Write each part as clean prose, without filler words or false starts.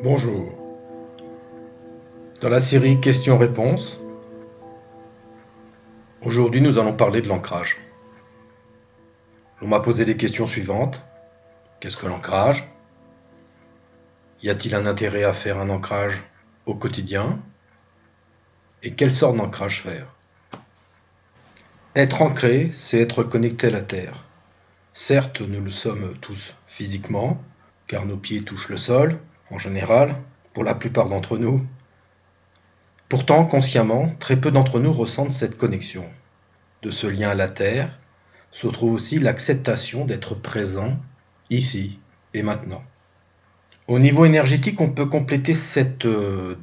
Bonjour. Dans la série Questions-réponses, aujourd'hui nous allons parler de l'ancrage. On m'a posé les questions suivantes. Qu'est-ce que l'ancrage? Y a-t-il un intérêt à faire un ancrage au quotidien? Et quelle sorte d'ancrage faire? Être ancré, c'est être connecté à la Terre. Certes, nous le sommes tous physiquement, car nos pieds touchent le sol, en général, pour la plupart d'entre nous. Pourtant, consciemment, très peu d'entre nous ressentent cette connexion. De ce lien à la Terre se trouve aussi l'acceptation d'être présent, ici et maintenant. Au niveau énergétique, on peut compléter cette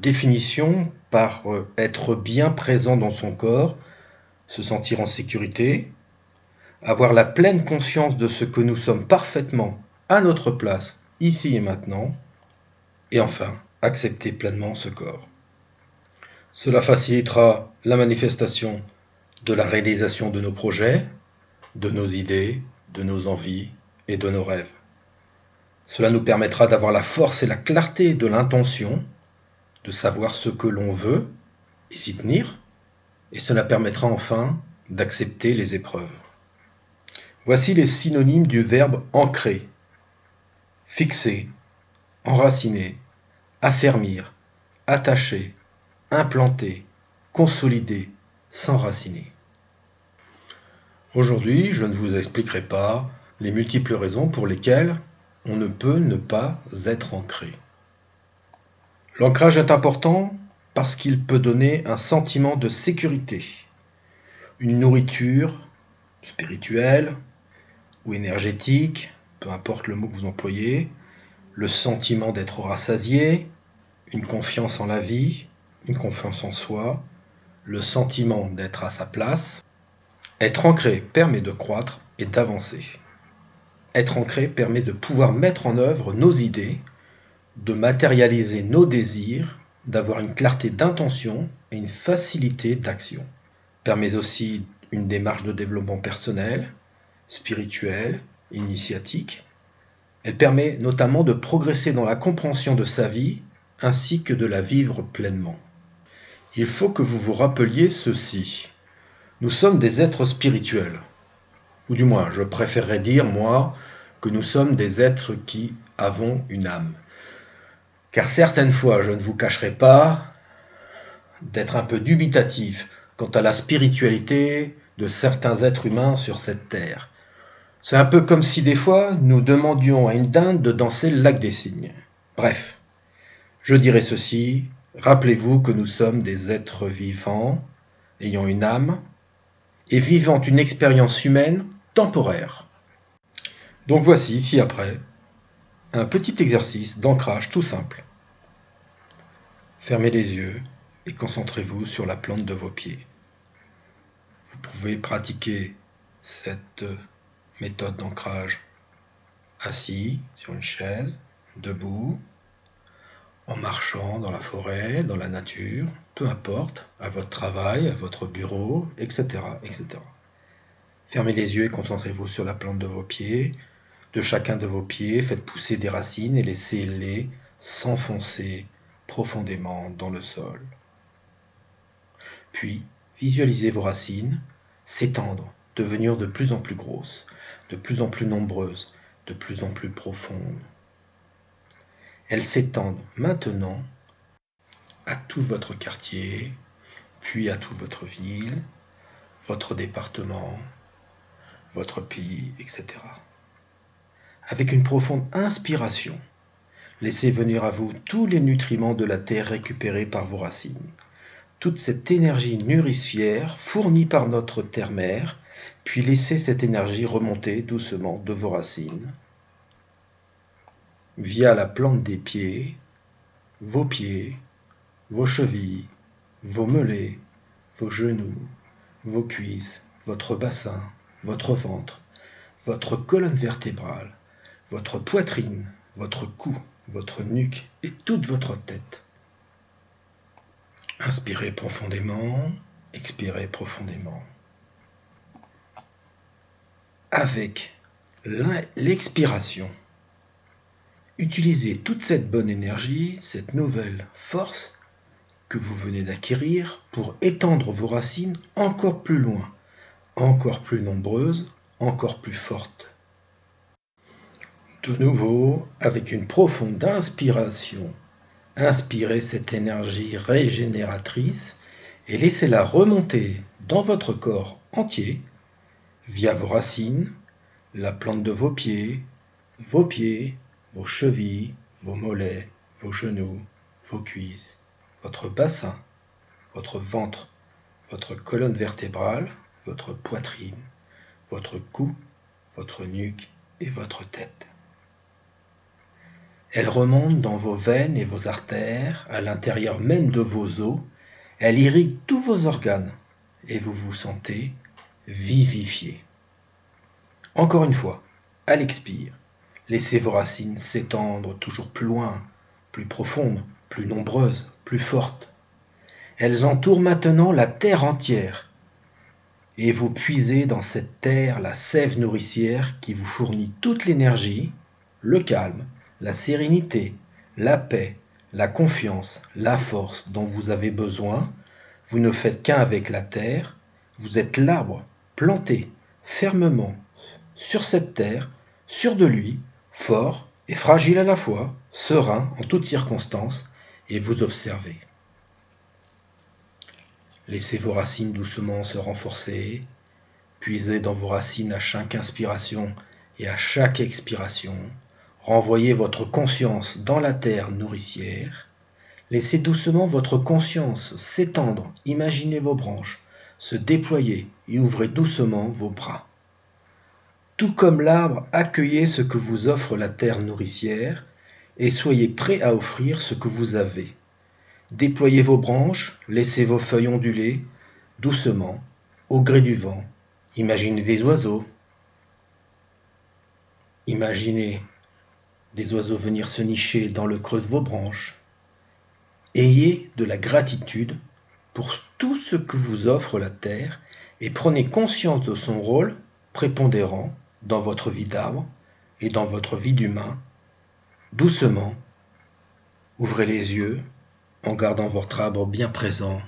définition par être bien présent dans son corps, se sentir en sécurité, avoir la pleine conscience de ce que nous sommes parfaitement à notre place, ici et maintenant, et enfin, accepter pleinement ce corps. Cela facilitera la manifestation de la réalisation de nos projets, de nos idées, de nos envies et de nos rêves. Cela nous permettra d'avoir la force et la clarté de l'intention, de savoir ce que l'on veut et s'y tenir, et cela permettra enfin d'accepter les épreuves. Voici les synonymes du verbe ancrer: fixer, enraciner, affermir, attacher, implanter, consolider, s'enraciner. Aujourd'hui, je ne vous expliquerai pas les multiples raisons pour lesquelles on ne peut ne pas être ancré. L'ancrage est important parce qu'il peut donner un sentiment de sécurité, une nourriture spirituelle ou énergétique, peu importe le mot que vous employez, le sentiment d'être rassasié, une confiance en la vie, une confiance en soi, le sentiment d'être à sa place. Être ancré permet de croître et d'avancer. Être ancré permet de pouvoir mettre en œuvre nos idées, de matérialiser nos désirs, d'avoir une clarté d'intention et une facilité d'action. Permet aussi une démarche de développement personnel, spirituel, initiatique. Elle permet notamment de progresser dans la compréhension de sa vie ainsi que de la vivre pleinement. Il faut que vous vous rappeliez ceci. Nous sommes des êtres spirituels. Ou du moins, je préférerais dire, moi, que nous sommes des êtres qui avons une âme. Car certaines fois, je ne vous cacherai pas d'être un peu dubitatif quant à la spiritualité de certains êtres humains sur cette terre. C'est un peu comme si des fois, nous demandions à une dinde de danser le lac des cygnes. Bref, je dirais ceci, rappelez-vous que nous sommes des êtres vivants, ayant une âme, et vivant une expérience humaine temporaire. Donc voici, ci-après, un petit exercice d'ancrage tout simple. Fermez les yeux et concentrez-vous sur la plante de vos pieds. Vous pouvez pratiquer cette méthode d'ancrage assis sur une chaise, debout, en marchant dans la forêt, dans la nature, peu importe, à votre travail, à votre bureau, etc., etc. Fermez les yeux et concentrez-vous sur la plante de vos pieds. De chacun de vos pieds, faites pousser des racines et laissez-les s'enfoncer profondément dans le sol. Puis, visualisez vos racines s'étendre, devenir de plus en plus grosses, de plus en plus nombreuses, de plus en plus profondes. Elles s'étendent maintenant à tout votre quartier, puis à toute votre ville, votre département, votre pays, etc. Avec une profonde inspiration, laissez venir à vous tous les nutriments de la terre récupérés par vos racines. Toute cette énergie nourricière fournie par notre terre-mère, puis laissez cette énergie remonter doucement de vos racines, via la plante des pieds, vos chevilles, vos mollets, vos genoux, vos cuisses, votre bassin, votre ventre, votre colonne vertébrale, votre poitrine, votre cou, votre nuque et toute votre tête. Inspirez profondément, expirez profondément. Avec l'expiration, Utilisez toute cette bonne énergie, cette nouvelle force que vous venez d'acquérir pour étendre vos racines encore plus loin, encore plus nombreuses, encore plus fortes. De nouveau, avec une profonde inspiration, inspirez cette énergie régénératrice et laissez-la remonter dans votre corps entier via vos racines, la plante de vos pieds, vos chevilles, vos mollets, vos genoux, vos cuisses, votre bassin, votre ventre, votre colonne vertébrale, votre poitrine, votre cou, votre nuque et votre tête. Elle remonte dans vos veines et vos artères, à l'intérieur même de vos os. Elle irrigue tous vos organes et vous vous sentez vivifié. Encore une fois, à l'expire, laissez vos racines s'étendre toujours plus loin, plus profondes, plus nombreuses, plus fortes. Elles entourent maintenant la terre entière et vous puisez dans cette terre la sève nourricière qui vous fournit toute l'énergie, le calme, la sérénité, la paix, la confiance, la force dont vous avez besoin. Vous ne faites qu'un avec la terre, vous êtes l'arbre planté fermement sur cette terre, sûr de lui, fort et fragile à la fois, serein en toutes circonstances, et vous observez. Laissez vos racines doucement se renforcer, puisez dans vos racines à chaque inspiration et à chaque expiration, renvoyez votre conscience dans la terre nourricière, laissez doucement votre conscience s'étendre, imaginez vos branches, se déployer et ouvrez doucement vos bras. Tout comme l'arbre, accueillez ce que vous offre la terre nourricière et soyez prêt à offrir ce que vous avez. Déployez vos branches, laissez vos feuilles onduler, doucement, au gré du vent. Imaginez des oiseaux. Imaginez des oiseaux venir se nicher dans le creux de vos branches. Ayez de la gratitude pour tout ce que vous offre la terre et prenez conscience de son rôle prépondérant dans votre vie d'arbre et dans votre vie d'humain. Doucement, ouvrez les yeux en gardant votre arbre bien présent.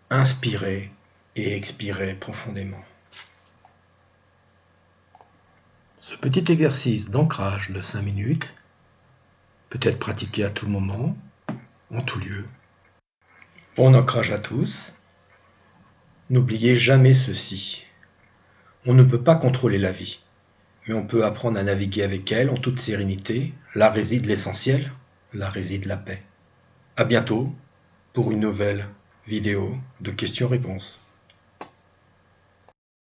Inspirez et expirez profondément. Ce petit exercice d'ancrage de 5 minutes peut être pratiqué à tout moment, en tout lieu. Bon ancrage à tous. N'oubliez jamais ceci. On ne peut pas contrôler la vie, mais on peut apprendre à naviguer avec elle en toute sérénité. Là réside l'essentiel, là réside la paix. À bientôt pour une nouvelle vidéo de questions-réponses.